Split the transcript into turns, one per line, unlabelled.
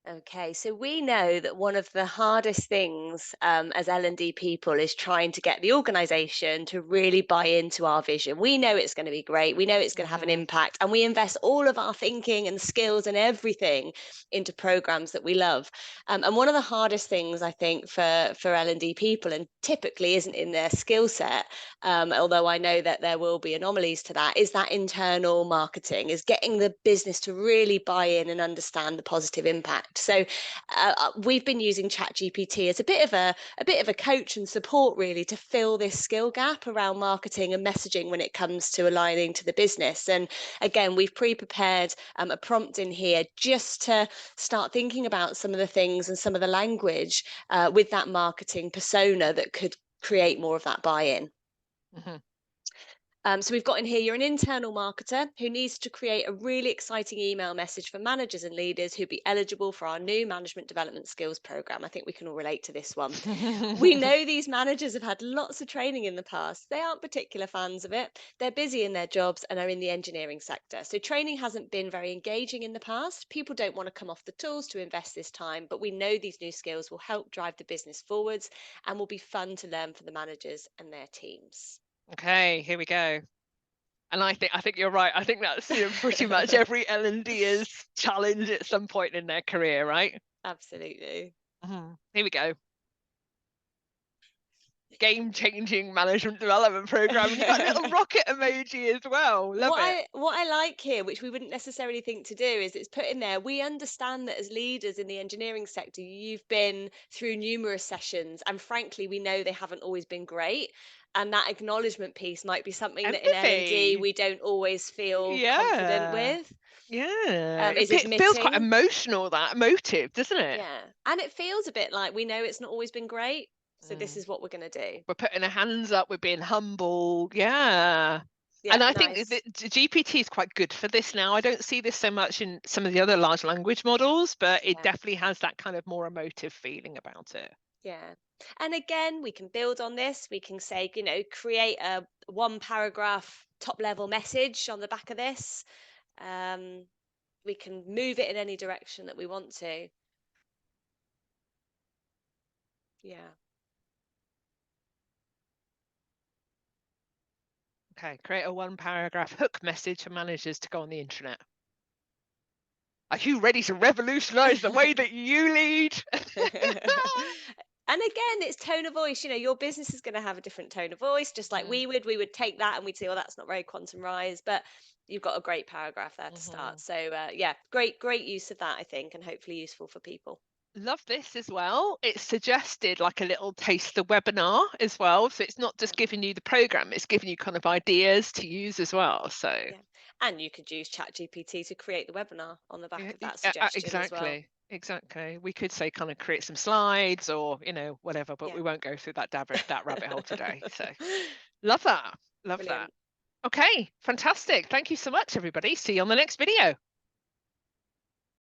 Okay, so we know that one of the hardest things as L&D people is trying to get the organization to really buy into our vision. We know it's going to be great. We know it's going to have an
Hmm.
impact, and we invest all of our thinking and skills and everything into programs that we love. And one of the hardest things I think for L&D people, and typically isn't in their skill set, although I know that there will be anomalies to that, is that internal marketing, is getting the business to really buy in and understand the positive impact. So we've been using ChatGPT as a bit of a coach and support really to fill this skill gap around marketing and messaging when it comes to aligning to the business. And again, we've pre-prepared a prompt in here just to start thinking about some of the things and some of the language with that marketing persona that could create more of that buy-in.
Hmm.
So we've got in here, you're an internal marketer who needs to create a really exciting email message for managers and leaders who'd be eligible for our new management development skills program. I think we can all relate to this one. We know these managers have had lots of training in the past. They aren't particular fans of it. They're busy in their jobs and are in the engineering sector. So training hasn't been very engaging in the past. People don't want to come off the tools to invest this time, but we know these new skills will help drive the business forwards and will be fun to learn for the managers and their teams.
Okay, here we go. And I think you're right. I think that's, pretty much every L&D's challenge at some point in their career, right?
Absolutely.
Here we go. Game-changing management development program, and you got a little rocket emoji as well. Love
What
it.
I what I like here, which we wouldn't necessarily think to do, is it's put in there. We understand that as leaders in the engineering sector, you've been through numerous sessions, and frankly, we know they haven't always been great. And that acknowledgement piece might be something that in L&D
Empathy.
we don't always feel confident
Yeah.
with.
Yeah. It
Is
feels quite
admitting,
emotional, that emotive, doesn't it?
yeah, and it feels a bit like we know it's not always been great, so this
Mm.
is what we're going to do.
We're putting our hands up, we're being humble. Yeah.
Yeah,
And I think
nice.
that GPT is quite good for this now. I don't see this so much in some of the other large language models, but it
Yeah.
definitely has that kind of more emotive feeling about it.
Yeah. And again, we can build on this. We can say, create a one paragraph top level message on the back of this. Um, we can move it in any direction that we want to. Yeah.
Okay, create a one paragraph hook message for managers to go on the internet. Are you ready to revolutionize the way that you lead?
And again, it's tone of voice. Your business is going to have a different tone of voice, just like
Mhm,
we would take that and we'd say, well, that's not very quantum rise, but you've got a great paragraph there to start.
mhm.
So, yeah, great use of that, I think, and hopefully useful for people.
Love this as well. It's suggested like a little taster webinar as well. So it's not
Yeah.
just giving you the program, it's giving you kind of ideas to use as well. So
Yeah. And you could use ChatGPT to create the webinar on the back
yeah,
of that suggestion as well.
exactly. Exactly. We could say kind of create some slides or, whatever, but
Yeah.
we won't go through that rabbit hole today. So love that. Love that.
Brilliant.
Okay, fantastic. Thank you so much, everybody. See you on the next video.